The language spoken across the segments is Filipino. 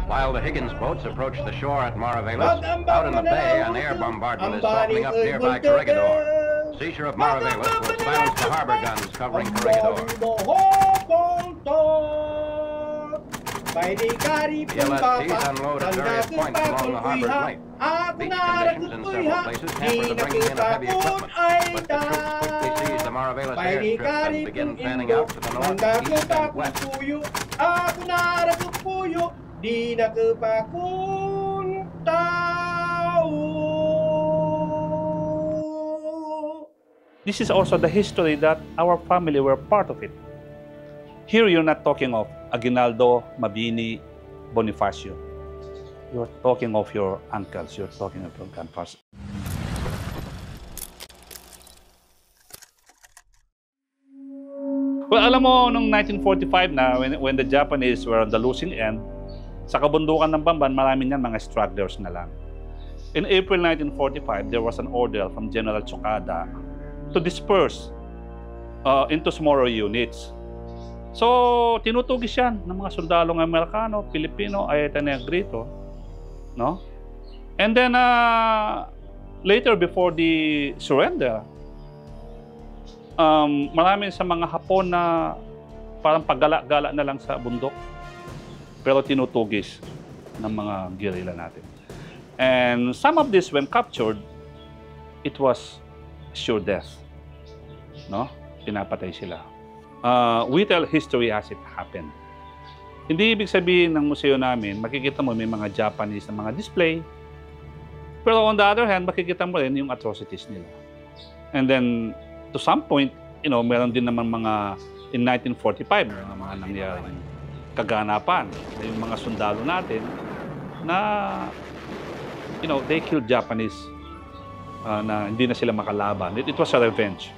While the Higgins boats approach the shore at Maravelas, out in the bay, an air bombardment is softening up nearby Corregidor. Seizure of Maravelas will silence the harbor guns covering Corregidor. The LSTs unload at various points along the harbor's length. Beach conditions in several places hamper the bringing in of heavy equipment, but the troops quickly seize the Maravelas airstrip and begin fanning out to the north, east, and west. Di This is also the history that our family were part of it. Here you're not talking of Aguinaldo, Mabini, Bonifacio. You're talking of your uncles, you're talking of your grandfathers. Well, alam mo, noong 1945 na, when the Japanese were on the losing end, sa kabundukan ng Bamban, marami niyan mga stragglers na lang. In April 1945, there was an order from General Chocada to disperse into smaller units. So, tinutugis yan ng mga sundalong Amerikano, Pilipino, Ayeta Negrito, no? And then, later before the surrender, marami sa mga Hapon na parang paggala-gala na lang sa bundok, pero tinutugis ng mga guerrilla natin. And some of this, when captured, it was sure death, no? Pinapatay sila. We tell history as it happened. Hindi ibig sabihin ng museo namin, makikita mo may mga Japanese na mga display, pero on the other hand, makikita mo rin yung atrocities nila. And then, to some point, you know, meron din naman mga, in 1945, mga nangyaring kaganapan, yung mga sundalo natin na, you know, they killed Japanese na hindi na sila makalaban. It was a revenge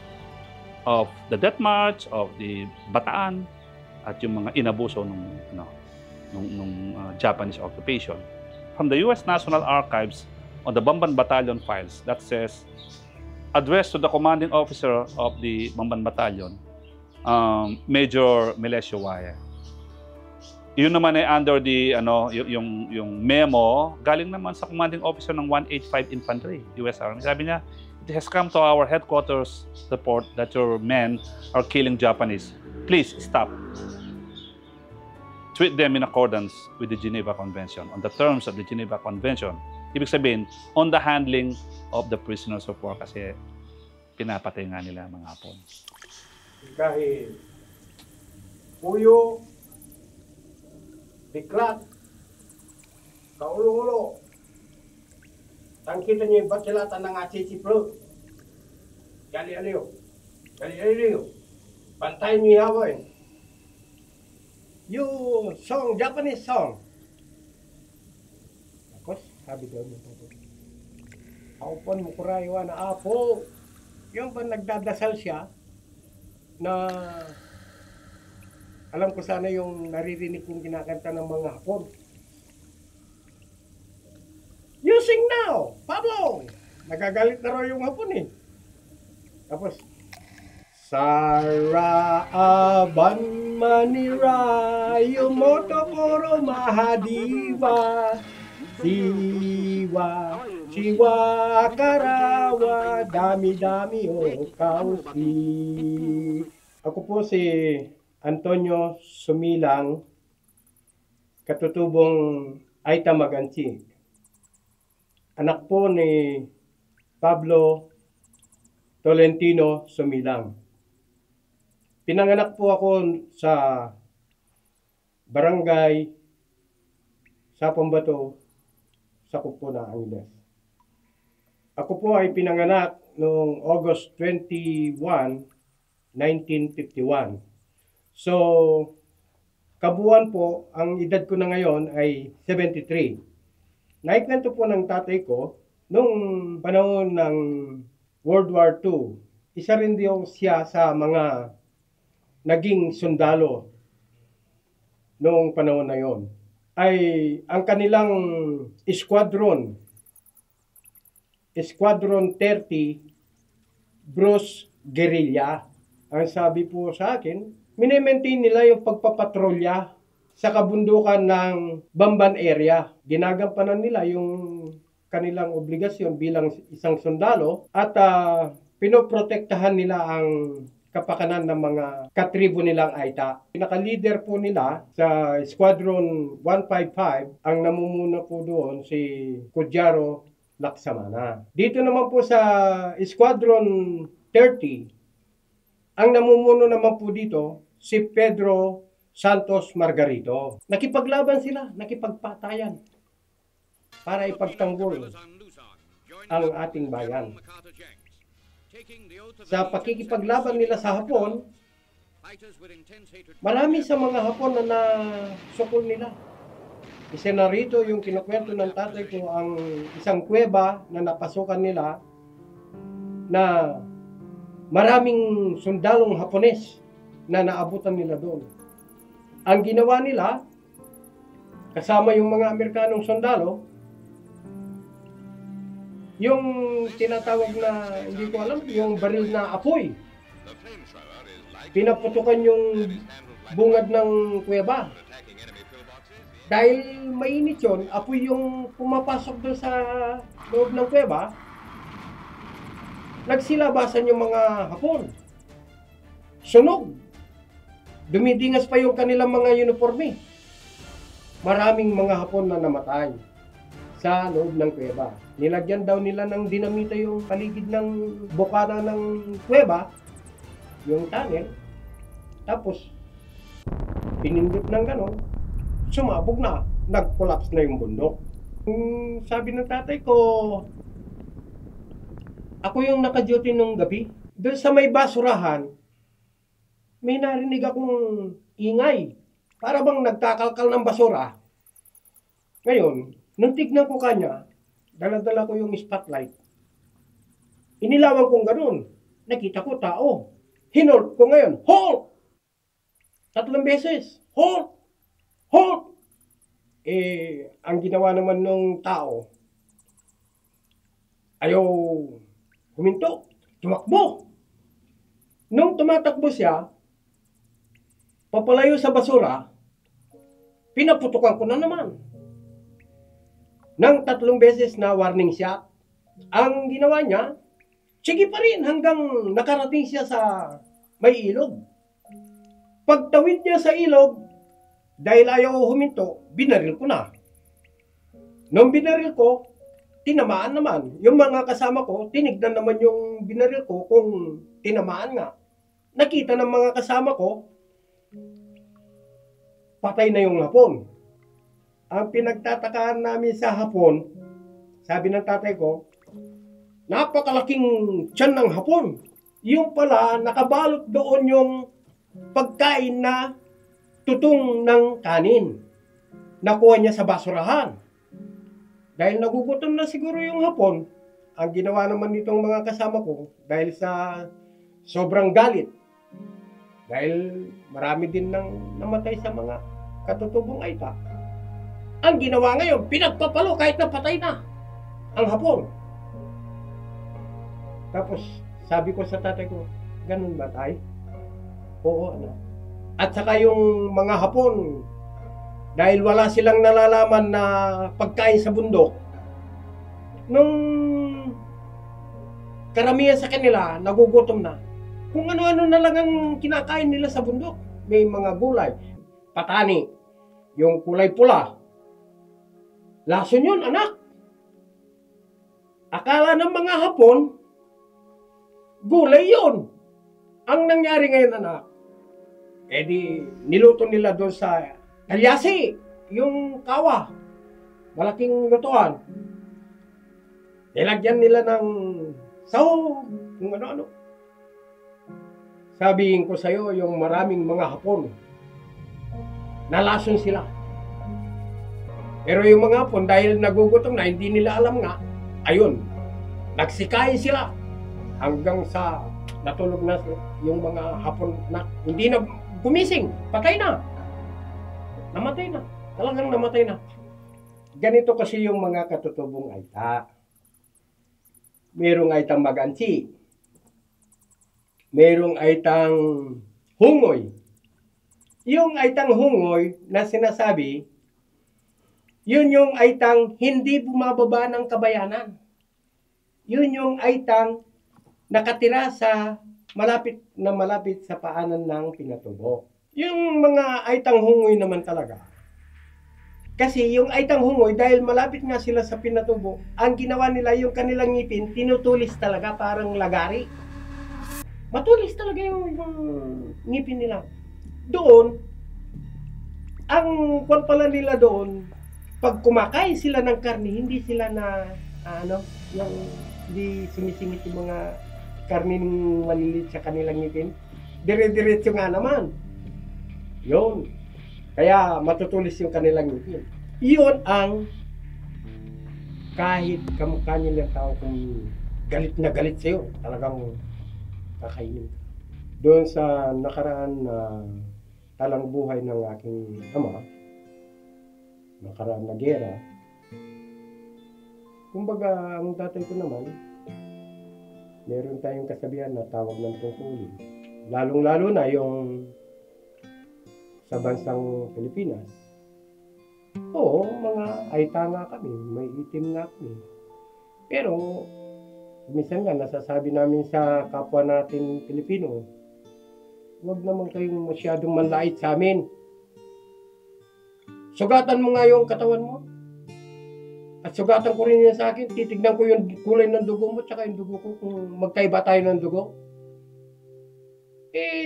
of the Death March, of the Bataan, at yung mga inabuso nung Japanese occupation. From the U.S. National Archives, on the Bamban Battalion files, that says, addressed to the commanding officer of the Bamban Battalion, Major Melesio Waya. Yun naman ay under the, yung memo, galing naman sa commanding officer ng 185 Infantry, U.S. Army. Sabi niya, it has come to our headquarters report that your men are killing Japanese. Please stop. Treat them in accordance with the Geneva Convention, on the terms of the Geneva Convention. Ibig sabihin, on the handling of the prisoners of war, kasi pinapatay nga nila mga Hapon. Kahit puyo, biklat, kaulo-ulo, tangkita niyo yung batsilatan ng atsitsipro. Gali-aliyo. Gali-aliyo. Pantayin niyo yawin. Yung song, Japanese song. Tapos, sabi ko, Aupon mo kuraywa na apo. Yung ba nagdadasal siya na alam ko sana yung naririnig kong kinakanta ng mga Hapon. You sing now, Pablo! Nagagalit na raw yung Hapon eh. Tapos, Sara aban manira yumoto koro mahadiwa siwa karawa dami-dami o kausi. Ako po si Antonio Sumilang, katutubong Aita Maganchi. Anak po ni Pablo Tolentino Sumilang. Pinanganak po ako sa Barangay Sapambato, sakop po na Angeles. Ako po ay pinanganak noong August 21, 1951. So, kabuuan po, ang edad ko na ngayon ay 73. Naikwento po ng tatay ko, noong panahon ng World War II, isa rin din siya sa mga naging sundalo noong panahon na yon. Ay ang kanilang Squadron 30 Bruce Guerrilla, ang sabi po sa akin, mini-maintain nila yung pagpapatrolya sa kabundukan ng Bamban area. Ginagampanan nila yung kanilang obligasyon bilang isang sundalo at pinoprotektahan nila ang kapakanan ng mga katribo nilang Aita. Pinaka-leader po nila sa Squadron 155, ang namumuna po doon si Kudyaro Laksamana. Dito naman po sa Squadron 30, ang namumuno naman po dito si Pedro Santos Margarito. Nakipaglaban sila, nakipagpatayan para ipagtanggol ang ating bayan. Sa pakikipaglaban nila sa Hapon, marami sa mga Hapon na nasukol nila. Isa na rito yung kinukwento ng tatay ko, ang isang kuweba na napasukan nila na maraming sundalong Hapones na naabutan nila doon. Ang ginawa nila, kasama yung mga Amerikanong sundalo, yung tinatawag na, hindi ko alam, yung baril na apoy. Pinaputukan yung bungad ng kuweba. Dahil mainit yun, apoy yung pumapasok doon sa loob ng kuweba, nagsilabasan yung mga Hapon. Sunog. Dumidingas pa yung kanilang mga uniforme. Maraming mga Hapon na namatay sa loob ng kuweba. Nilagyan daw nila ng dinamita yung paligid ng bukana ng kuweba, yung tunnel. Tapos, pinindot ng gano'n, sumabog na, nag-collapse na yung bundok. Sabi ng tatay ko, ako yung naka-duty nung gabi. Doon sa may basurahan, may narinig akong ingay. Para bang nagkakalkal ng basura. Ngayon, nung tignan ko kanya, dala-dala ko yung spotlight. Inilawan kong ganun. Nakita ko tao. Hinolt ko ngayon. Halt! 3 beses. Halt! Halt! Ang ginawa naman ng tao, ayaw huminto. Tumakbo. Nung tumatakbo siya, papalayo sa basura, pinaputukan ko na naman. Nang 3 beses na warning shot, ang ginawa niya, sige pa rin hanggang nakarating siya sa may ilog. Pagtawid niya sa ilog, dahil ayaw huminto, binaril ko na. Nung binaril ko, tinamaan naman. Yung mga kasama ko, tinignan naman yung binaril ko kung tinamaan nga. Nakita ng mga kasama ko, patay na yung Hapon. Ang pinagtatakaan namin sa Hapon, sabi ng tatay ko, napakalaking tiyan ng Hapon. Yung pala, nakabalot doon yung pagkain na tutong ng kanin. Nakuha niya sa basurahan. Dahil nagugutom na siguro yung Hapon, ang ginawa naman nitong mga kasama ko, dahil sa sobrang galit, dahil marami din nang namatay sa mga katutubong Aita, ang ginawa ngayon, pinagpapalo kahit na patay na ang Hapon. Tapos, sabi ko sa tatay ko, ganun ba tay? Oo, ano. At saka yung mga Hapon, dahil wala silang nalalaman na pagkain sa bundok, nung karamihan sa kanila, nagugutom na. Kung ano-ano na lang ang kinakain nila sa bundok. May mga gulay, patani, yung kulay pula. Lason yun, anak. Akala ng mga Hapon, gulay yun. Ang nangyari ngayon, anak, niluto nila doon sa kalyasi, yung kawa, malaking lutuan. Nilagyan nila ng sahog, kung ano-ano. Sabihin ko sa'yo, yung maraming mga Hapon, nalason sila. Pero yung mga Hapon, dahil nagugutom na, hindi nila alam nga, ayun, nagsikain sila hanggang sa natulog na yung mga Hapon na hindi na gumising, patay na. Namatay na. Talagang namatay na. Ganito kasi yung mga katutubong Aita. Merong Aitang Magansi. Merong Aitang Hungoy. yung Aitang Hungoy na sinasabi, yun yung Aitang hindi bumababa ng kabayanan. Yun yung Aitang nakatira sa malapit sa paanan ng Pinatubo. Yung mga Aitang Hungoy naman talaga. Kasi yung Aitang Hungoy, dahil malapit nga sila sa Pinatubo, ang ginawa nila yung kanilang ngipin, tinutulis talaga parang lagari. Matulis talaga yung ngipin nila. Doon, ang kwan pala nila doon, pag kumakain sila ng karne, hindi sila hindi sumisingit yung mga karne ng maliliit sa kanilang ngipin. Dire-diretso nga naman. Yun. Kaya matutulis yung kanilang ngipin. Yun ang kahit kamukha nilang tao kung galit na galit sa'yo, talagang kakainin ka. Doon sa nakaraan na talang buhay ng aking ama, nakaraan na gera, kumbaga ang tatay ko naman, meron tayong kasabihan na tawag ng tungkulin. Lalong-lalo na yung sa bansang Pilipinas. Oo, mga Aita nga kami, may itim nga kami. Pero, minsan nga nasasabi namin sa kapwa natin Pilipino, huwag naman kayong masyadong manlait sa amin. Sugatan mo nga yung katawan mo. At sugatan ko rin yan sa akin. Titignan ko yung kulay ng dugo mo tsaka yung dugo ko kung magkaiba tayo ng dugo.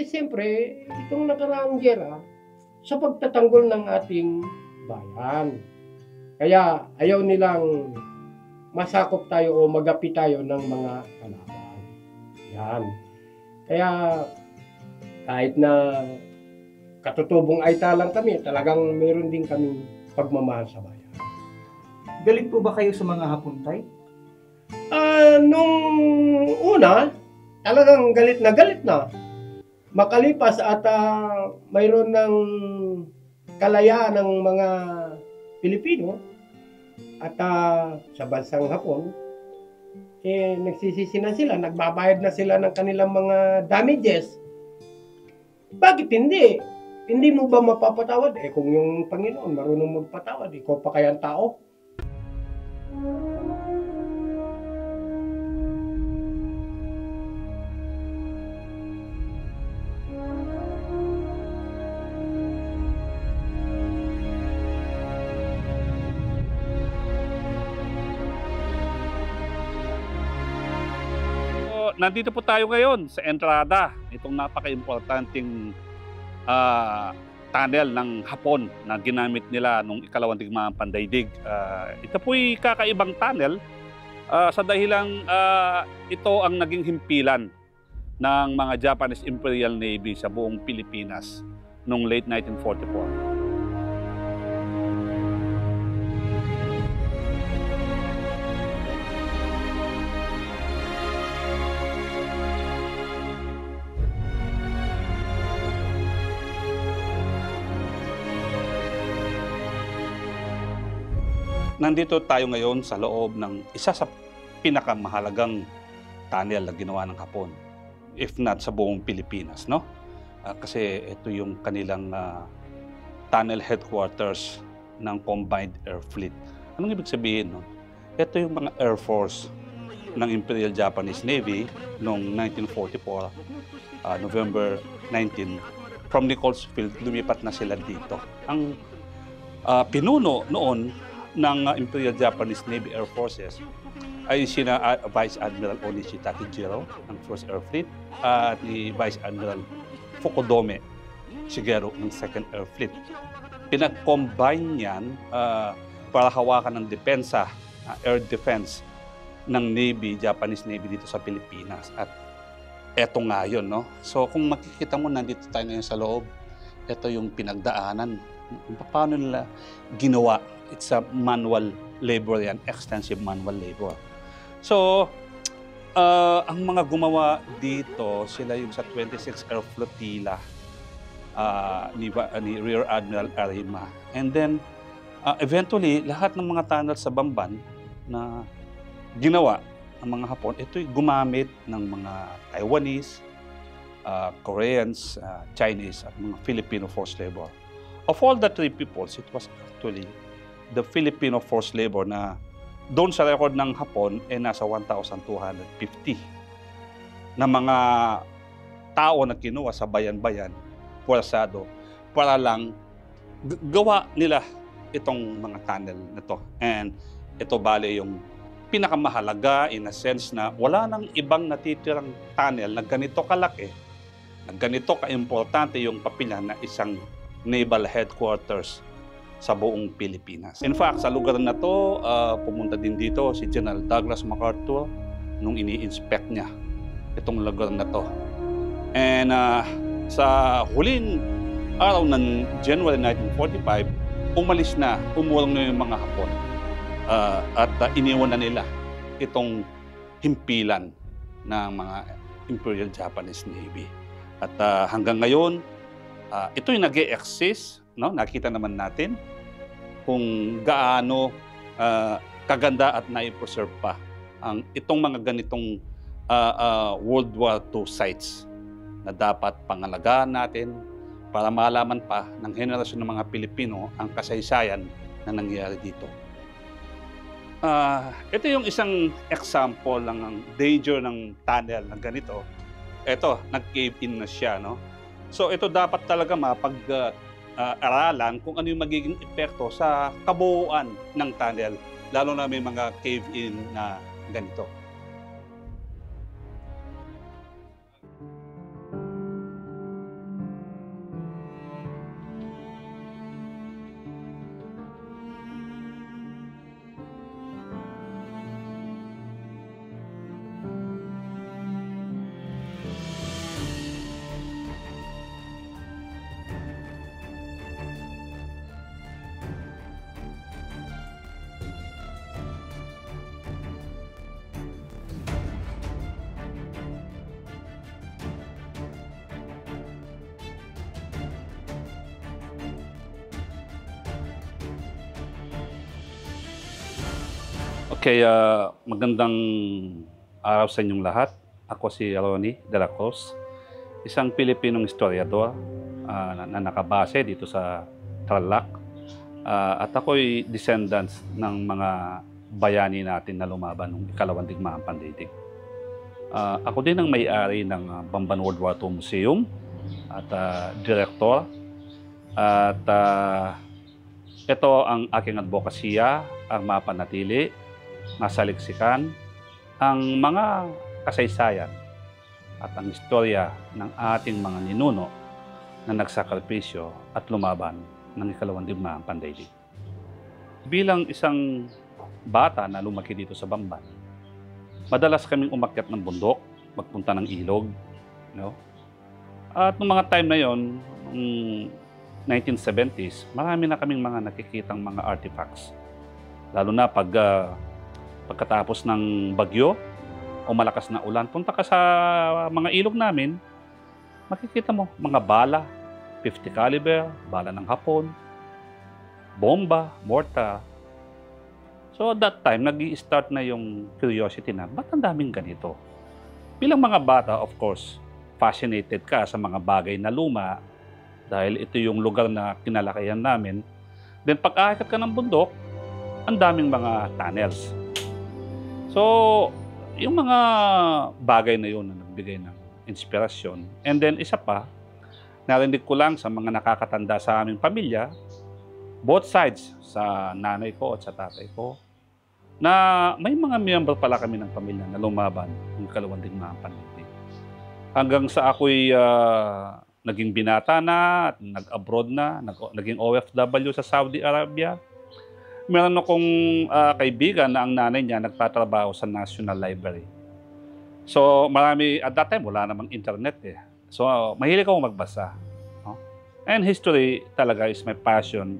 Siyempre, itong nakaraang gera sa pagtatanggol ng ating bayan. Kaya ayaw nilang masakop tayo o magapi tayo ng mga kalaban. Yan. Kaya kahit na katutubong Aita lang kami, talagang meron din kaming pagmamahal sa bayan. Galit po ba kayo sa mga Hapon, Tay? Nung una, talagang galit na. Makalipas at mayroon ng kalayaan ng mga Pilipino at sa bansang Hapon, nagsisisi na sila, nagbabayad na sila ng kanilang mga damages. Bakit hindi? Hindi mo ba mapapatawad? Kung yung Panginoon marunong magpatawad, ikaw pa kaya ang tao? Nandito po tayo ngayon sa entrada itong napaka-importanting tunnel ng Hapon na ginamit nila nung ikalawang digmaang pandaigdig. Ito po'y kakaibang tunnel sa dahilang ito ang naging himpilan ng mga Japanese Imperial Navy sa buong Pilipinas noong late 1944. Nandito tayo ngayon sa loob ng isa sa pinakamahalagang tunnel na ginawa ng Hapon, if not sa buong Pilipinas, no? Kasi ito yung kanilang tunnel headquarters ng Combined Air Fleet. Anong ibig sabihin, no? Ito yung mga Air Force ng Imperial Japanese Navy noong 1944, November 19, from Nichols Field, lumipat na sila dito. Ang pinuno noon ng Imperial Japanese Navy Air Forces ay sina Vice Admiral Onishi Takijiro ng First Air Fleet at ni Vice Admiral Fukudome Shigeru ng Second Air Fleet. Pinag-combine yan para hawakan ng depensa, air defense ng Navy, Japanese Navy dito sa Pilipinas. At eto nga yun, no? So kung makikita mo, nandito tayo ngayon sa loob, ito yung pinagdaanan. Paano nila ginawa? It's a manual labor yan, extensive manual labor. So, ang mga gumawa dito, sila yung sa 26 Air Flotilla ni Rear Admiral Arima. And then, eventually, lahat ng mga tunnel sa Bamban na ginawa ng mga Hapon, ito'y gumamit ng mga Taiwanese, Koreans, Chinese, at mga Filipino forced labor. Of all the three peoples, it was actually the Filipino forced labor na doon sa record ng Hapon nasa 1,250 na mga tao na kinuha sa bayan-bayan, puwersado, para lang gawa nila itong mga tunnel na to. And ito bale yung pinakamahalaga in a sense na wala nang ibang natitirang tunnel na ganito kalaki, na ganito ka-importante yung papila na isang naval headquarters sa buong Pilipinas. In fact, sa lugar na to, pumunta din dito si General Douglas MacArthur nung ini-inspect niya itong lugar na to. And sa huling araw ng January 1945, umurong na yung mga Hapon at iniwan na nila itong himpilan ng mga Imperial Japanese Navy. At hanggang ngayon, ito'y nag-e-exist. No? Nakita naman natin kung gaano kaganda at nai-preserve pa itong mga ganitong World War II sites na dapat pangalagaan natin para malaman pa ng henerasyon ng mga Pilipino ang kasaysayan na nangyari dito. Ito yung isang example ng danger ng tunnel na ganito. Ito, nag-cave in na siya. No? So ito dapat talaga aralan kung ano yung magiging epekto sa kabuuan ng tunnel, lalo na may mga cave-in na ganito. Okay, magandang araw sa inyong lahat. Ako si Ronnie de la Cruz, isang Pilipinong historiador na nakabase dito sa Tarlac. At ako'y descendants ng mga bayani natin na lumaban noong ikalawang digmaang pandaigdig. Ako din ang may-ari ng Bamban World War II Museum at director. At ito ang aking advokasya, ang mapanatili, masaliksikan ang mga kasaysayan at ang istorya ng ating mga ninuno na nagsakripisyo at lumaban ng ikalawang digmaang pandaigdig. Bilang isang bata na lumaki dito sa Bamban, madalas kaming umakyat ng bundok, magpunta ng ilog. No? At noong mga time na yon, 1970s, marami na kaming mga nakikitang mga artifacts. Lalo na pagkatapos ng bagyo o malakas na ulan, punta ka sa mga ilog namin, makikita mo mga bala, 50 caliber, bala ng Hapon, bomba, mortar. So at that time, nag-i-start na yung curiosity na, ba't ang daming ganito? Bilang mga bata, of course, fascinated ka sa mga bagay na luma dahil ito yung lugar na kinalakayan namin. Then pag-aakyat ka ng bundok, ang daming mga tunnels. So, yung mga bagay na yun na nagbigay ng inspirasyon. And then isa pa, narinig ko lang sa mga nakakatanda sa aming pamilya, both sides, sa nanay ko at sa tatay ko, na may mga miyembro pala kami ng pamilya na lumaban ng ikalawang digmaang pandaigdig. Hanggang sa ako'y naging binata na, nag-abroad na, naging OFW sa Saudi Arabia. Meron akong kaibigan na ang nanay niya nagtatrabaho sa National Library. So marami, at that time wala namang internet eh. So mahilig ako magbasa. No? And history talaga is my passion.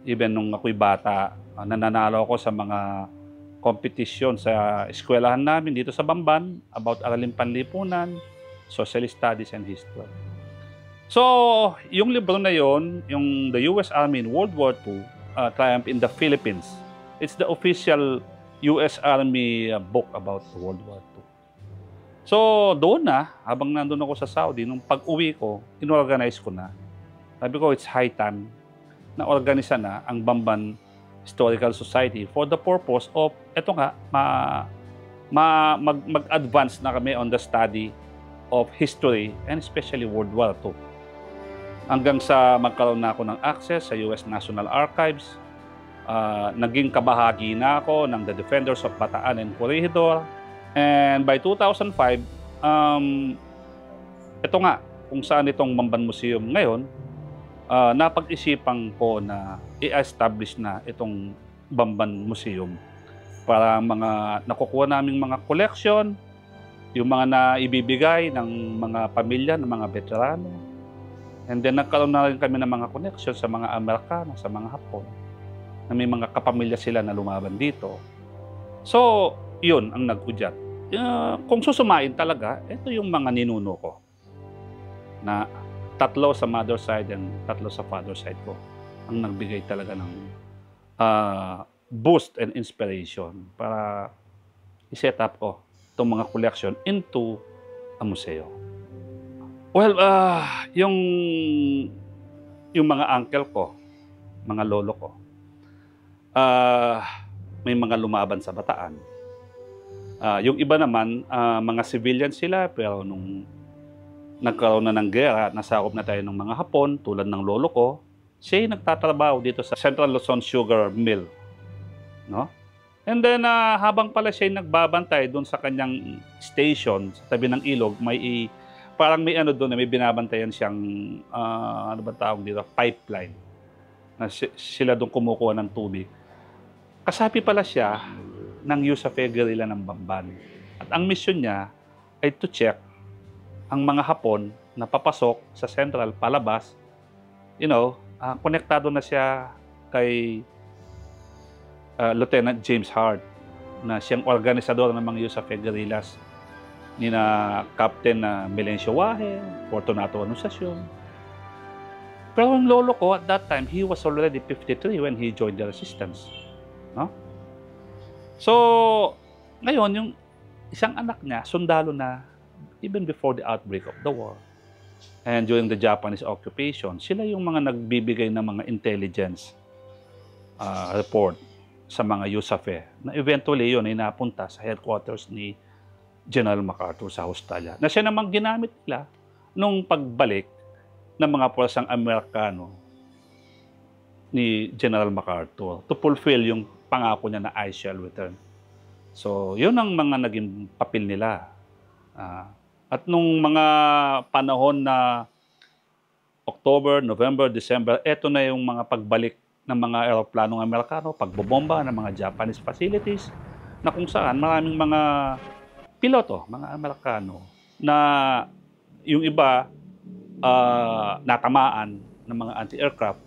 Even nung ako'y bata, nananalo ako sa mga competition sa eskwelahan namin dito sa Bamban about aralin panlipunan, social studies and history. So yung libro na yon, yung The US Army in World War II, Triumph in the Philippines. It's the official U.S. Army book about World War II. So, doon na, habang nandun ako sa Saudi, nung pag-uwi ko, inorganize ko na. Sabi ko, it's high time na organisa na ang Bamban Historical Society for the purpose of, eto nga, mag-advance na kami on the study of history and especially World War II. Hanggang sa magkaroon na ako ng access sa US National Archives, naging kabahagi na ako ng The Defenders of Bataan and Corregidor. And by 2005, ito nga, kung saan itong Bamban Museum ngayon, napag-isipan ko na i-establish na itong Bamban Museum para mga nakukuha naming mga collection, yung mga naibibigay ng mga pamilya ng mga veterano. And then nagkaroon na rin kami ng mga connection sa mga Amerikano, sa mga Hapon, na may mga kapamilya sila na lumaban dito. So, yun ang nag-udyat. Kung susumain talaga, ito yung mga ninuno ko. Na 3 sa mother side and 3 sa father side ko. Ang nagbigay talaga ng boost and inspiration para i-set up ko itong mga collection into a museo. Well, yung mga uncle ko, mga lolo ko, may mga lumaban sa Bataan. Yung iba naman, mga civilian sila, pero nung nagkaroon na ng gera, nasakop na tayo ng mga Hapon, tulad ng lolo ko, siya nagtatrabaho dito sa Central Luzon Sugar Mill. No? And then, habang pala siya nagbabantay doon sa kanyang station, sa tabi ng ilog, parang may ano doon, may binabantayan siyang, ano ba tawag dito, pipeline. Na sila doon kumukuha ng tubig. Kasapi pala siya ng Yusafe guerrilla ng Bamban. At ang mission niya ay to check ang mga Hapon na papasok sa Central, palabas, konektado na siya kay Lieutenant James Hart, na siyang organisador ng mga Yusafe guerrillas, ni na Captain Melencio Wahe, Fortunato Anunciacion. Pero ang lolo ko, at that time, he was already 53 when he joined the resistance. No? So, ngayon, yung isang anak niya, sundalo na even before the outbreak of the war. And during the Japanese occupation, sila yung mga nagbibigay ng mga intelligence report sa mga Yusafe, na eventually yun ay napunta sa headquarters ni General MacArthur sa Australia, na siya namang ginamit nila nung pagbalik ng mga puwersang Amerikano ni General MacArthur to fulfill yung pangako niya na I shall return. So, yun ang mga naging papel nila. At nung mga panahon na October, November, December, eto na yung mga pagbalik ng mga aeroplanong Amerikano, pagbobomba ng mga Japanese facilities, na kung saan maraming mga piloto, mga Amerikano, na yung iba natamaan ng mga anti-aircraft.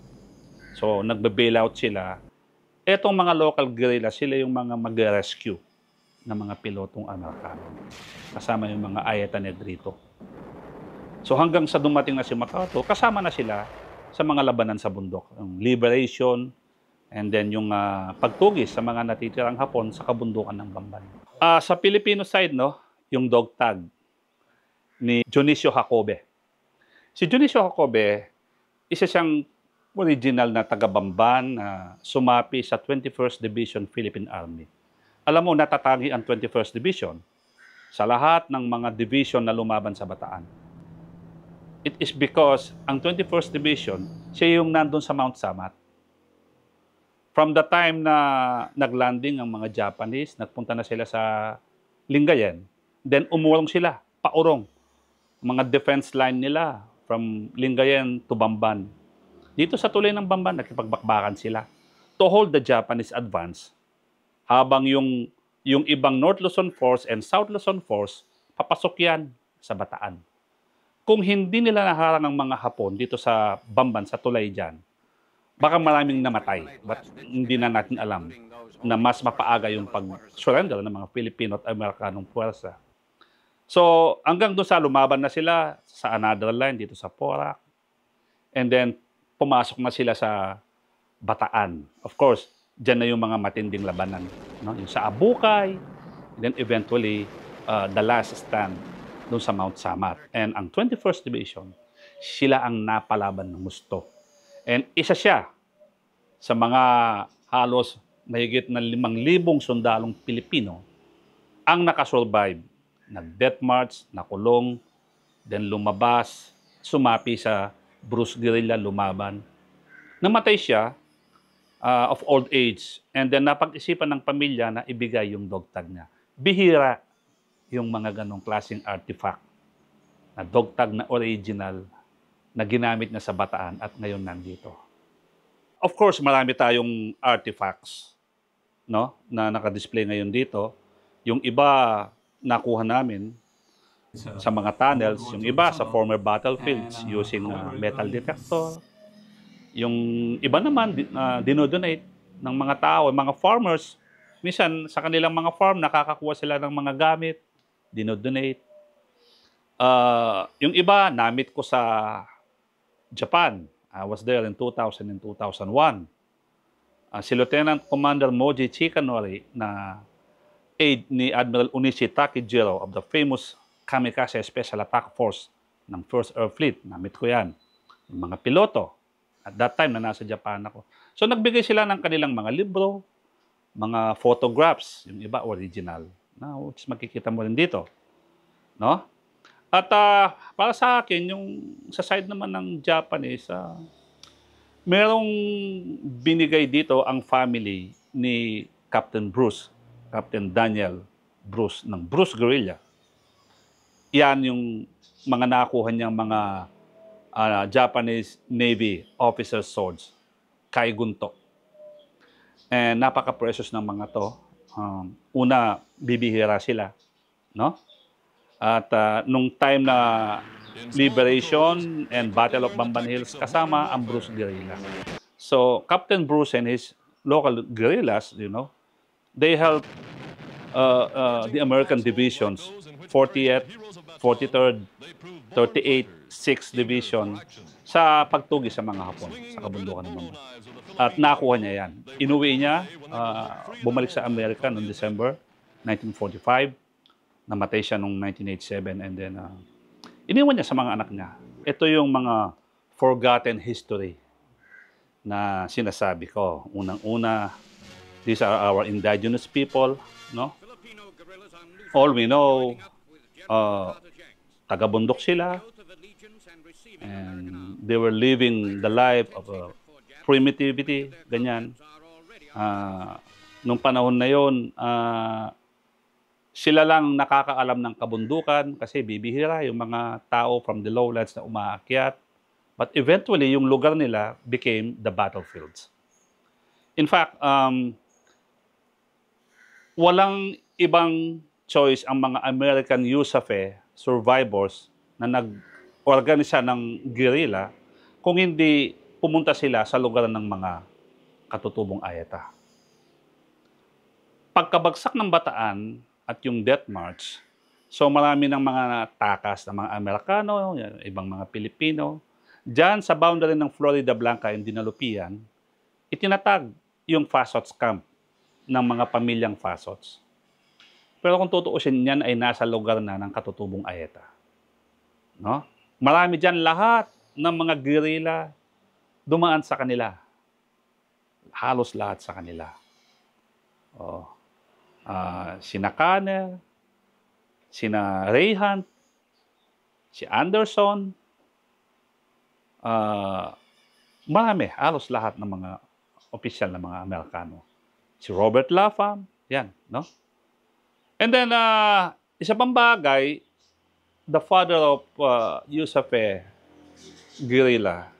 So, nagbe-bailout sila. Etong mga local guerrilla, sila yung mga mag-rescue ng mga pilotong Amerikano. Kasama yung mga Ayeta Negrito. So, hanggang sa dumating na si MacArthur, kasama na sila sa mga labanan sa bundok. Yung liberation, and then yung pagtugis sa mga natitirang Hapon sa kabundukan ng Bamban. Sa Filipino side, no, yung dog tag ni Dionisio Jacobe. Si Dionisio Jacobe, isa siyang original na taga-Bamban na sumapi sa 21st Division Philippine Army. Alam mo, natatangi ang 21st Division sa lahat ng mga division na lumaban sa Bataan. It is because ang 21st Division, siya yung nandun sa Mount Samat. From the time na naglanding ang mga Japanese, nagpunta na sila sa Lingayen, then umurong sila, paurong. Mga defense line nila from Lingayen to Bamban. Dito sa tulay ng Bamban, nakipagbakbakan sila to hold the Japanese advance. Habang yung ibang North Luzon Force and South Luzon Force, papasok yan sa Bataan. Kung hindi nila naharang ang mga Hapon dito sa Bamban, sa tulay dyan, baka maraming namatay. But hindi na natin alam na mas mapaaga yung pag-surrender ng mga Filipino at Amerikanong puwersa. So, hanggang doon sa lumaban na sila sa another line dito sa Porac. And then, pumasok na sila sa Bataan. Of course, dyan na yung mga matinding labanan. No? Yung sa Abukay, then eventually, the last stand doon sa Mount Samat. And ang 21st Division, sila ang napalaban ng gusto. And isa siya sa mga halos mahigit na 5,000 sundalong Pilipino ang nakasurvive. Nag-death march, nakulong, then lumabas, sumapi sa Bruce Guerrilla, lumaban. Namatay siya of old age. And then napag-isipan ng pamilya na ibigay yung dog tag niya. Bihira yung mga ganong klaseng artifact na dog tag na original na ginamit na sa Bataan at ngayon nandito. Of course, marami tayong artifacts, no, na naka-display ngayon dito. Yung iba nakuha namin sa mga tunnels, yung iba sa former battlefields using metal detector. Yung iba naman dinodonate ng mga tao, mga farmers. Minsan sa kanilang mga farm nakakakuha sila ng mga gamit, dinodonate. Yung iba namit ko sa Japan. I was there in 2000 and 2001. Si Lieutenant Commander Moji Chikanori na aide ni Admiral Onishi Takejiro of the famous Kamikaze Special Attack Force ng First Air Fleet. Namit ko yan. Yung mga piloto. At that time na nasa Japan ako. So nagbigay sila ng kanilang mga libro, mga photographs, yung iba original. Na which makikita mo rin dito. No? At para sa akin, yung sa side naman ng Japanese, merong binigay dito ang family ni Captain Bruce, Captain Daniel Bruce ng Bruce Guerrilla. Yan yung mga nakuha niyang mga Japanese Navy officer swords, Kaigunto. And napaka-precious ng mga to. Una, bibihira sila, no? At nung time na Liberation and Battle of Bamban Hills, kasama ang Bruce Guerrilla. So, Captain Bruce and his local guerrillas, you know, they helped the American divisions, 40th, 43rd, 38th, 6th Division, sa pagtugi sa mga Hapon, sa kabundukan ng Bamban. At nakuha niya yan. Inuwi niya, bumalik sa Amerika noong December 1945. Namatay siya noong 1987 and then iniwan niya sa mga anak niya. Ito yung mga forgotten history na sinasabi ko. Unang-una, these are our indigenous people, no? All we know, taga-bundok sila, and they were living the life of primitivity, ganyan. Nung panahon na yon, sila lang nakakaalam ng kabundukan kasi bibihira yung mga tao from the lowlands na umaakyat. But eventually, yung lugar nila became the battlefields. In fact, walang ibang choice ang mga American USAFE survivors na nag-organisa ng guerrilla kung hindi pumunta sila sa lugar ng mga katutubong ayata. Pagkabagsak ng Bataan at yung death march, so marami ng mga takas ng mga Amerikano, ibang mga Pilipino. Diyan sa boundary ng Florida Blanca and Dinalupian, itinatag yung Fasots camp ng mga pamilyang Fasots. Pero kung tutuusin, yan ay nasa lugar na ng katutubong ayeta. No? Marami dyan lahat ng mga guerrilla dumaan sa kanila. Halos lahat sa kanila. Sina Kanner, sina Rayhunt, si Anderson, marami, halos lahat ng mga opisyal na mga Amerikano. Si Robert Lapham, yan, no? And then, isa pang bagay, the father of USAFE guerrilla,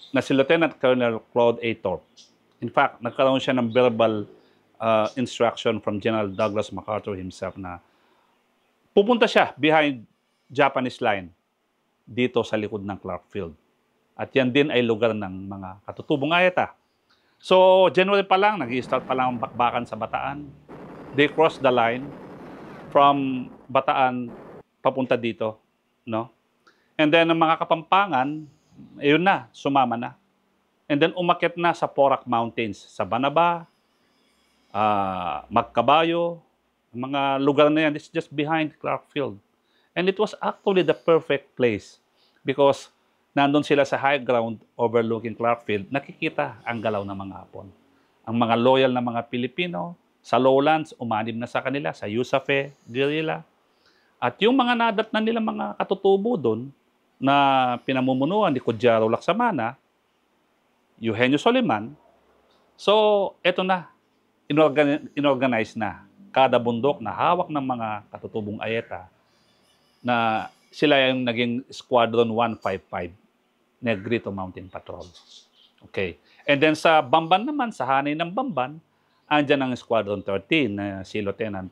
na si Lieutenant Colonel Claude A. Thorpe. In fact, nagkaroon siya ng verbal instruction from General Douglas MacArthur himself na pupunta siya behind Japanese line dito sa likod ng Clark Field. At yan din ay lugar ng mga katutubong ayata. So, January pa lang, nag-i-start pa lang ang bakbakan sa Bataan. They crossed the line from Bataan papunta dito, no? And then, ang mga Kapampangan, ayun na, sumama na. And then, umakyat na sa Porac Mountains, sa Banaba, Magkabayo, mga lugar na yan, it's just behind Clark Field. And it was actually the perfect place because nandun sila sa high ground overlooking Clark Field, nakikita ang galaw ng mga Hapon. Ang mga loyal na mga Pilipino sa lowlands, umanib na sa kanila, sa Yusafe, guerrilla. At yung mga nadat na nila mga katutubo doon na pinamumunuan ni Codjaro Lacsamana, Eugenio Soliman, so eto na, inorganize na kada bundok na hawak ng mga katutubong Ayeta na sila yung naging Squadron 155, Negrito Mountain Patrol. Okay. And then sa Bamban naman, sa hanay ng Bamban, andyan ang Squadron 13 na si Lieutenant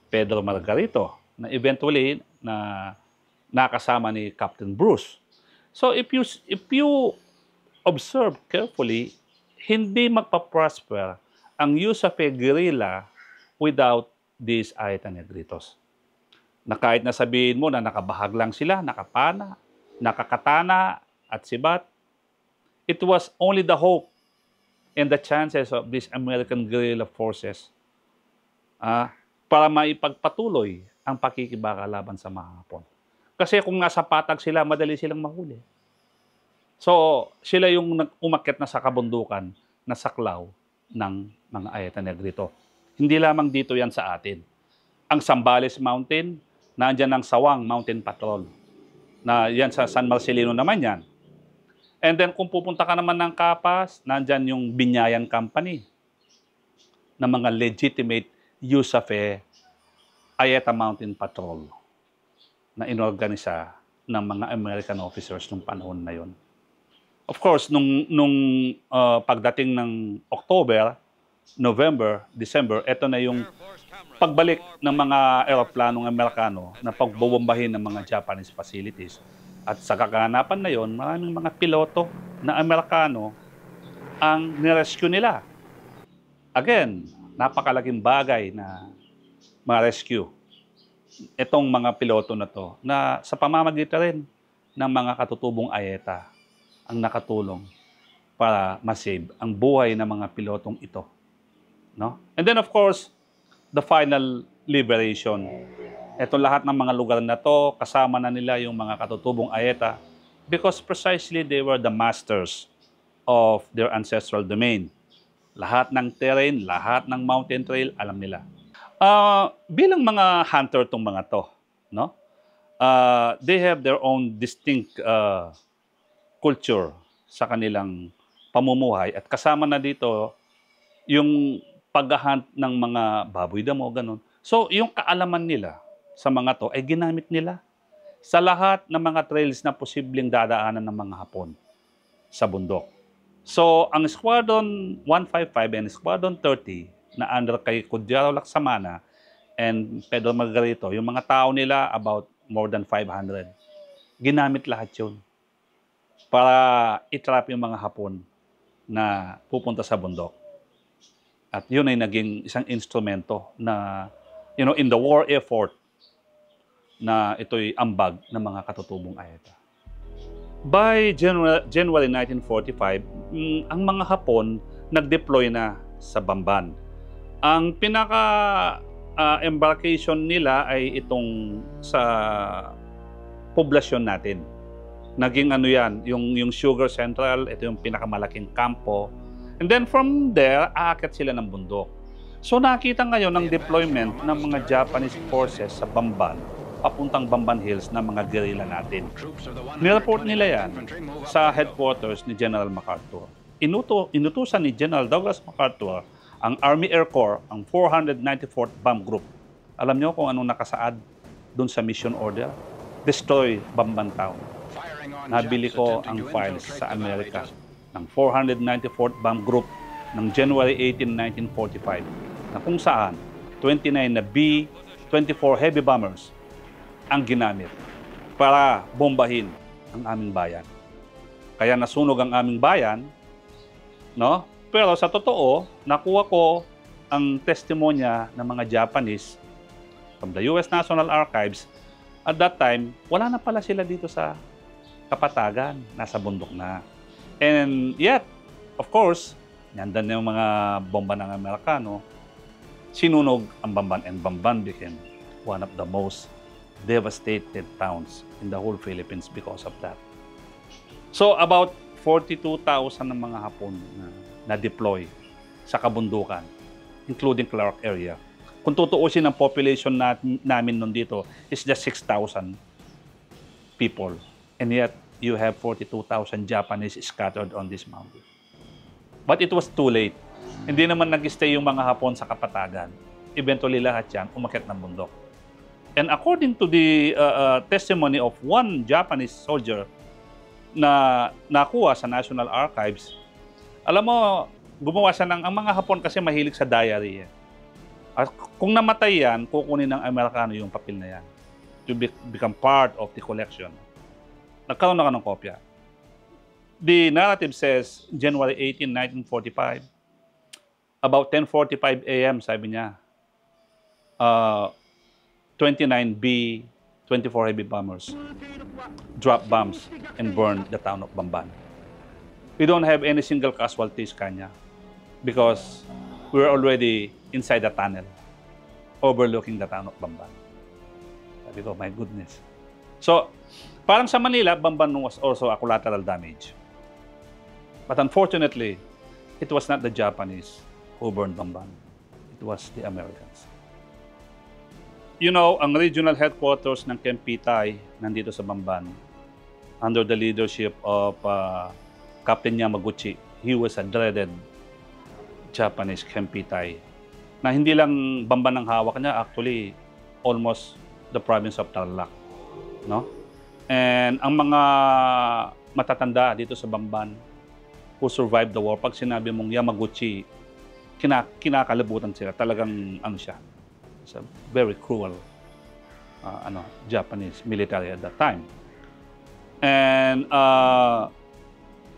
Pedro Margarito na eventually na nakasama ni Captain Bruce. So if you observe carefully, hindi magpa-prosper ang Yusafe guerrilla without these Ayeta Negritos. Na kahit na sabihin mo na nakabahag lang sila, nakapana, nakakatana, at sibat, it was only the hope and the chances of these American guerrilla forces para maipagpatuloy ang pakikibaka laban sa mga Hapon. Kasi kung nasa patag sila, madali silang mahuli. So, sila yung umakyat na sa kabundukan na saklaw ng mga Ayeta Negrito. Hindi lamang dito yan sa atin. Ang Zambales Mountain, nandiyan ang Sawang Mountain Patrol. Na yan sa San Marcelino naman yan. And then kung pupunta ka naman ng Capas, nandyan yung Binyayan Company na mga legitimate Yusafe Ayeta Mountain Patrol na inorganisa ng mga American officers nung panahon na yon. Of course, nung pagdating ng October, November, December, ito na yung pagbalik ng mga aeroplanong Amerikano na pagbobombahin ng mga Japanese facilities. At sa kaganapan na yon, maraming mga piloto na Amerikano ang nirescue nila. Again, napakalaking bagay na ma-rescue itong mga piloto na to na sa pamamagitan rin ng mga katutubong Ayeta ang nakatulong para masave ang buhay ng mga pilotong ito. No? And then of course, the final liberation. Ito lahat ng mga lugar na to, kasama na nila yung mga katutubong Ayeta because precisely they were the masters of their ancestral domain. Lahat ng terrain, lahat ng mountain trail, alam nila. Bilang mga hunter tong mga to, no? They have their own distinct culture sa kanilang pamumuhay at kasama na dito yung pag-hunt ng mga baboy damo, ganun. So, yung kaalaman nila sa mga to ay ginamit nila sa lahat ng mga trails na posibleng dadaanan ng mga Hapon sa bundok. So, ang Squadron 155 and Squadron 30 na under kay Codjaro Lacsamana and Pedro Margarito, yung mga tao nila about more than 500, ginamit lahat yun para itrap yung mga Hapon na pupunta sa bundok. At yun ay naging isang instrumento na, in the war effort na ito'y ambag ng mga katutubong Ayeta. By January 1945, ang mga Hapon nag-deploy na sa Bamban. Ang pinaka-embarkation nila ay itong sa poblasyon natin. Naging yan, yung Sugar Central, ito yung pinakamalaking kampo. And then from there, aakyat sila ng bundok. So nakita ngayon ng deployment ng mga Japanese forces sa Bamban, papuntang Bamban Hills ng mga guerrilla natin. Nireport nila yan sa headquarters ni General MacArthur. Inutusan ni General Douglas MacArthur ang Army Air Corps, ang 494th Bomb Group. Alam niyo kung anong nakasaad doon sa mission order? Destroy Bamban Town. Nabili ko ang files sa Amerika ng 494th Bomb Group ng January 18, 1945 na kung saan 29 na B-24 heavy bombers ang ginamit para bombahin ang aming bayan. Kaya nasunog ang aming bayan, no? Pero sa totoo, nakuha ko ang testimonya ng mga Japanese from the US National Archives. At that time, wala na pala sila dito sa kapatagan, nasa bundok na. And yet, of course, nandan yung mga bomba ng Amerikano, sinunog ang Bamban and Bamban became one of the most devastated towns in the whole Philippines because of that. So about 42,000 ng mga Hapon na deploy sa kabundukan, including Clark area. Kung tutuusin ang population namin nun dito is just 6,000 people. And yet, you have 42,000 Japanese scattered on this mountain. But it was too late. Hindi naman nag-stay yung mga Hapon sa kapatagan. Eventually, lahat yan umakyat ng bundok. And according to the testimony of one Japanese soldier na nakuha sa National Archives, alam mo, gumawa siya ang mga Hapon kasi mahilig sa diary. At kung namatay yan, kukunin ng Amerikano yung papel na yan to become part of the collection. Nagkaroon na ka ng kopya. The narrative says, January 18, 1945, about 10:45 a.m., sabi niya, 29B, 24 heavy bombers dropped bombs and burned the town of Bamban. We don't have any single casualties, Kanya, because we're already inside the tunnel, overlooking the town of Bamban. Sabi ko, my goodness. So, parang sa Manila, Bamban was also a collateral damage. But unfortunately, it was not the Japanese who burned Bamban. It was the Americans. You know, ang regional headquarters ng Kempitay nandito sa Bamban, under the leadership of Captain Yamaguchi. He was a dreaded Japanese Kempitay na hindi lang Bamban ang hawak niya, actually almost the province of Tarlac, no? And ang mga matatanda dito sa Bamban who survived the war, pag sinabi mong Yamaguchi, kinakalibutan sila. Talagang ano siya, it's a very cruel Japanese military at that time. And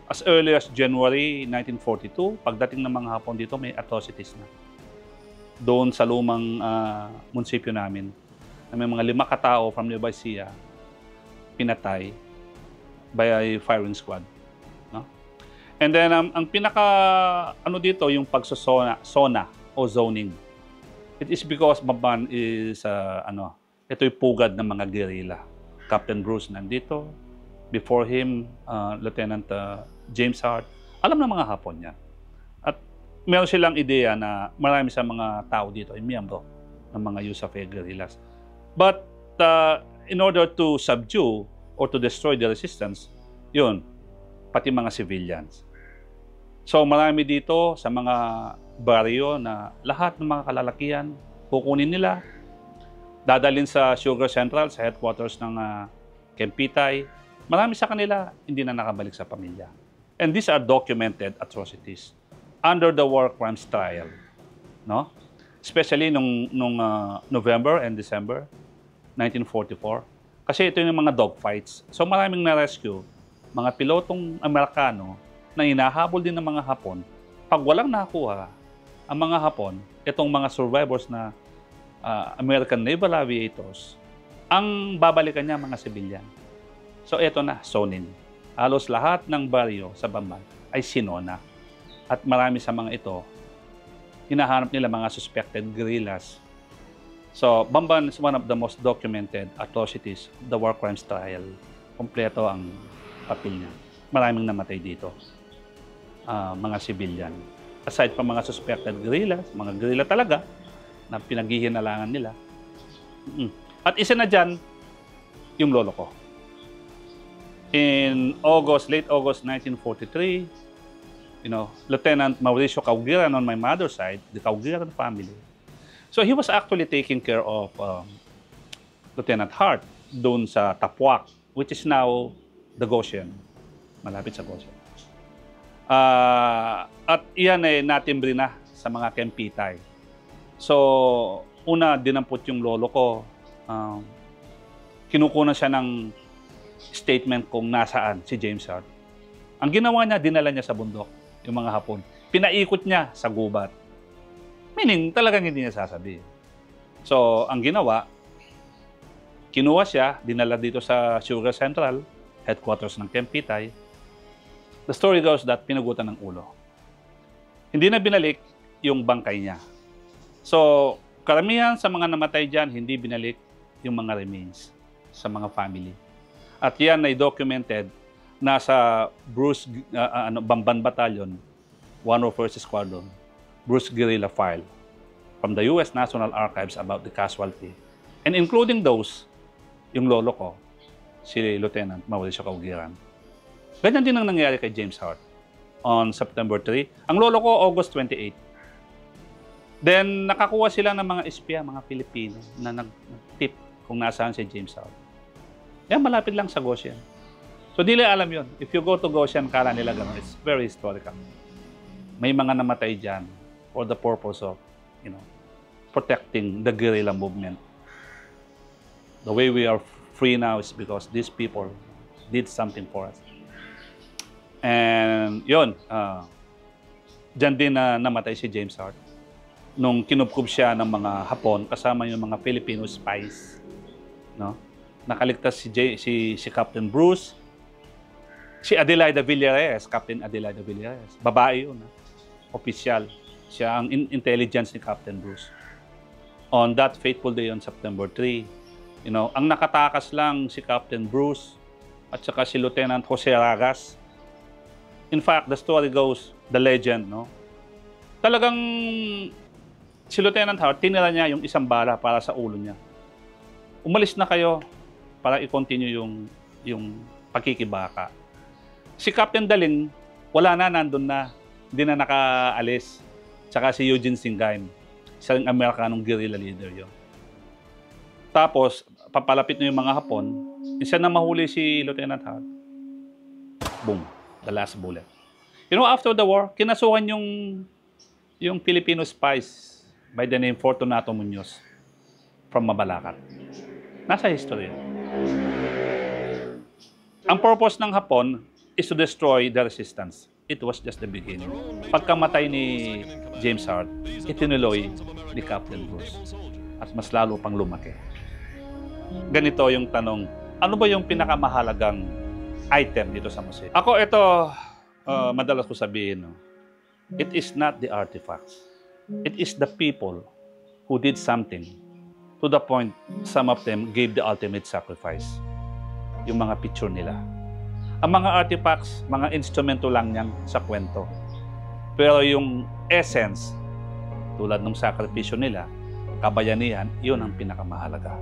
as early as January 1942, pagdating ng mga Hapon dito, may atrocities na. Doon sa lumang munisipyo namin, na may mga 5 katao from nearby Sia, pinatay by a firing squad. No? And then, ang pinaka, dito, yung pagsosona o zoning. It is because Bamban is, ito'y pugad ng mga guerrilla. Captain Bruce nandito. Before him, Lieutenant James Hart. Alam ng mga Hapon niya. At meron silang ideya na marami sa mga tao dito ay miyembro ng mga USAF guerrillas. But in order to subdue or to destroy the resistance, yun, pati mga civilians. So marami dito sa mga baryo na lahat ng mga kalalakihan kukunin nila, dadalhin sa Sugar Central, sa headquarters ng Kempitay. Marami sa kanila hindi na nakabalik sa pamilya. And these are documented atrocities under the war crimes trial, no? Especially nung November and December 1944. Kasi ito yung mga dogfights. So maraming na-rescue, mga pilotong Amerikano na hinahabol din ng mga Hapon. Pag walang nakuha ang mga Hapon, itong mga survivors na American naval aviators, ang babalikan niya mga sibilyan. So ito na, zoning. Halos lahat ng baryo sa Bamban ay sinona. At marami sa mga ito, hinahanap nila mga suspected guerrillas. So Bamban is one of the most documented atrocities, the war crimes trial. Kompleto ang papel niya. Maraming namatay dito. Mga sibilyan. Aside pa mga suspected guerrillas, mga guerrilla talaga, na pinaghihinalangan nila. At isa na dyan, yung lolo ko. In late August 1943, Lieutenant Mauricio Caugiran on my mother's side, the Caugiran family. So he was actually taking care of Lieutenant Hart doon sa Tapuac, which is now the Goshen, malapit sa Goshen. At iyan ay natimbre na sa mga Kempitay. So, una, dinampot yung lolo ko. Kinukunan siya ng statement kung nasaan si James Hart. Ang ginawa niya, dinala niya sa bundok, yung mga Hapon. Pinaikot niya sa gubat. Meaning, talagang hindi niya sasabihin. So, ang ginawa, kinuha siya, dinala dito sa Sugar Central, headquarters ng Kempitay. The story goes that pinugutan ng ulo. Hindi na binalik yung bangkay niya. So, karamihan sa mga namatay dyan, hindi binalik yung mga remains. sa mga family. At yan ay documented nasa Bruce Bamban Battalion, 101st Squadron, Bruce Guerrilla File from the U.S. National Archives about the casualty. And including those, yung lolo ko, si Lieutenant Mauricio Caugiran. Ganyan din ang nangyari kay James Hart on September 3. Ang lolo ko, August 28. Then, nakakuha sila ng mga espya, mga Pilipino, na nag-tip kung nasaan si James Hart. Yan, malapit lang sa Goshen. So, di nila alam yun. If you go to Goshen, kala nila gano'n. It's very historical. May mga namatay dyan for the purpose of, protecting the guerrilla movement. The way we are free now is because these people did something for us. And yun, dyan din na namatay si James Hart. Nung kinupkub siya ng mga Hapon, kasama yung mga Filipino spies. No? Nakaligtas si Captain Bruce, si Adelaida Villares, Captain Adelaida Villares. Babae yun, opisyal. Siya ang intelligence ni Captain Bruce. On that fateful day on September 3, ang nakatakas lang si Captain Bruce at saka si Lieutenant Jose Ragas. In fact, the story goes, the legend, talagang si Lieutenant Hart, tinira niya yung isang bala para sa ulo niya. Umalis na kayo para i-continue yung pagkikibaka. Si Captain Daling, wala na, nandun na. Hindi na nakaalis. Tsaka si Eugene Singaim, isang Amerikanong guerrilla leader yun. Tapos, papalapit na yung mga Hapon, isa na mahuli si Lieutenant Hart. Boom. The last bullet. After the war, kinasuhan yung Filipino spies by the name Fortunato Muñoz from Mabalacat. Nasa history. Ang purpose ng Hapon is to destroy the resistance. It was just the beginning. Pagkamatay ni James Hart, itinuloy ni Captain Bruce. At mas lalo pang lumaki. Ganito yung tanong, ano ba yung pinakamahalagang item dito sa museo? Ako, ito, madalas ko sabihin, it is not the artifacts. It is the people who did something to the point some of them gave the ultimate sacrifice. Yung mga picture nila. Ang mga artifacts, mga instrumento lang yan sa kwento. Pero yung essence, tulad ng sakripisyo nila, kabayanihan, yun ang pinakamahalaga.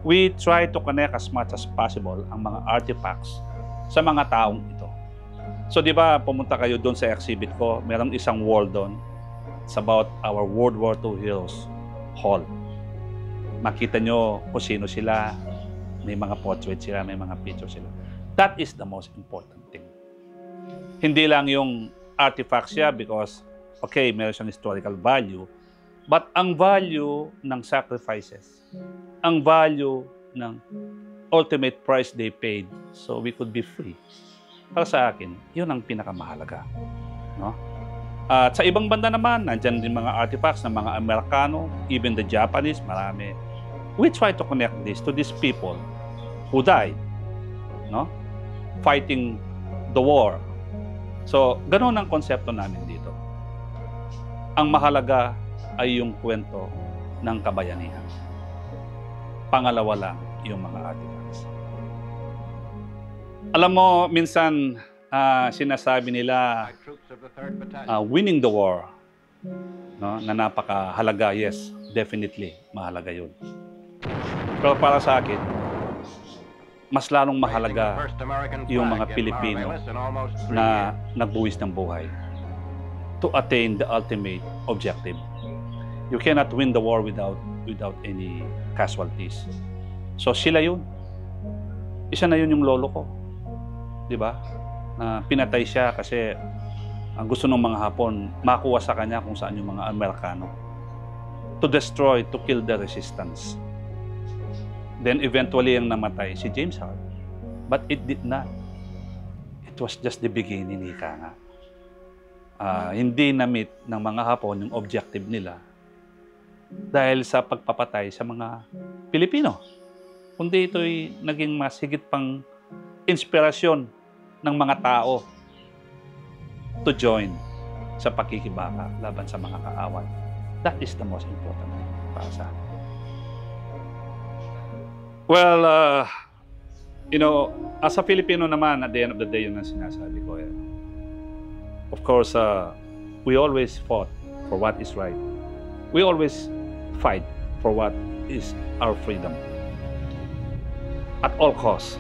We try to connect as much as possible ang mga artifacts sa mga taong ito. So, di ba, pumunta kayo doon sa exhibit ko, merong isang wall doon. It's about our World War II Heroes Hall. Makita nyo kung sino sila, may mga portrait sila, may mga picture sila. That is the most important thing. Hindi lang yung artifacts siya because, okay, meron siyang historical value, but ang value ng sacrifices, ang value ng ultimate price they paid so we could be free. Para sa akin, yun ang pinakamahalaga. No? At sa ibang banda naman, nandyan din mga artifacts ng mga Amerikano, even the Japanese, marami. We try to connect this to these people who died, no? Fighting the war. So, ganoon ang konsepto namin dito. Ang mahalaga ay yung kwento ng kabayanihan. Pangalawa lang yung mga artifacts. Alam mo, minsan sinasabi nila winning the war, no? Na napakahalaga. Yes, definitely, mahalaga yun. Pero para sa akin, mas lalong mahalaga yung mga Pilipino na nagbuwis ng buhay to attain the ultimate objective. You cannot win the war without any casualties. So sila yun. Isa na yun yung lolo ko. Di ba? Na pinatay siya kasi ang gusto ng mga Hapon, makuha sa kanya kung saan yung mga Amerikano. To destroy, to kill the resistance. Then eventually ang namatay si James Hart. But it did not. It was just the beginning, ika nga. Hindi na-meet ng mga Hapon yung objective nila dahil sa pagpapatay sa mga Pilipino. Kundi ito'y naging mas higit pang inspirasyon ng mga tao to join sa pakikibaka laban sa mga kaaway. That is the most important thing para sa akin. Well, You know, as a Filipino naman, at the end of the day, yun ang sinasabi ko. Of course, we always fought for what is right. We always fight for what is our freedom. At all costs.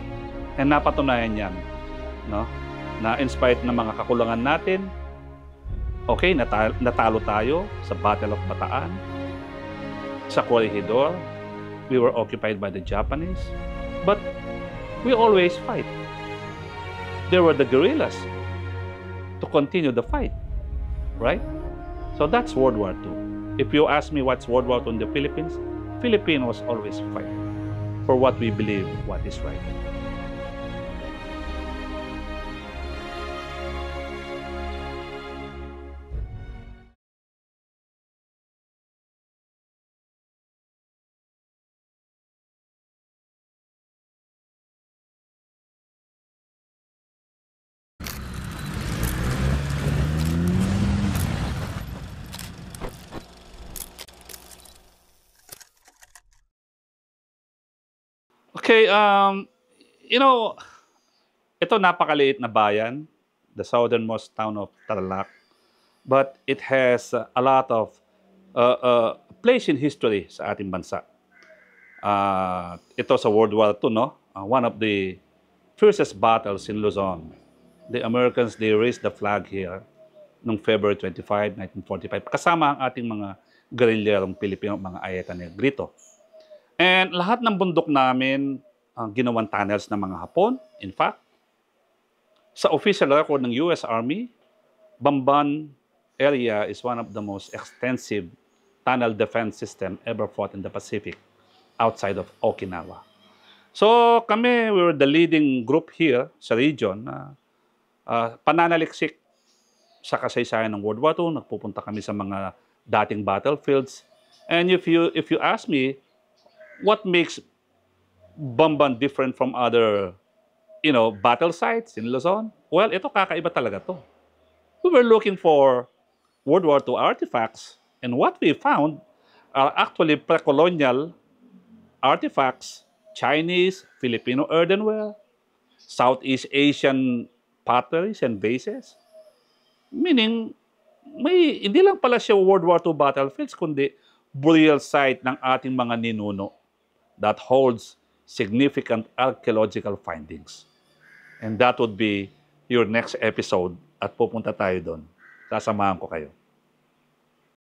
And napatunayan yan, no? Na in spite ng mga kakulangan natin, okay, natalo tayo sa Battle of Bataan, sa Corregidor, we were occupied by the Japanese, but we always fight. There were the guerrillas to continue the fight, right? So that's World War II. If you ask me what's World War II in the Philippines, Filipinos always fight for what we believe what is right. Okay, you know, ito napakaliit na bayan, the southernmost town of Tarlac, but it has a lot of place in history sa ating bansa. Ito sa World War II, no? One of the fiercest battles in Luzon. The Americans, they raised the flag here noong February 25, 1945, kasama ang ating mga guerrillerong Pilipino, mga Ayeta Negrito. And lahat ng bundok namin ginawang tunnels ng mga Hapon. In fact, sa official record ng US Army, Bamban area is one of the most extensive tunnel defense system ever fought in the Pacific outside of Okinawa. So kami, we were the leading group here sa region na pananaliksik sa kasaysayan ng World War II. Nagpupunta kami sa mga dating battlefields. And if you ask me, what makes Bamban different from other, you know, battle sites in Luzon? Well, ito kakaiba talaga to. We were looking for World War II artifacts, and what we found are actually pre-colonial artifacts, Chinese, Filipino earthenware, Southeast Asian potteries and vases. Meaning, hindi lang pala siya World War II battlefields, kundi burial site ng ating mga ninuno that holds significant archaeological findings. And that would be your next episode at pupunta tayo doon. Sasamahan ko kayo.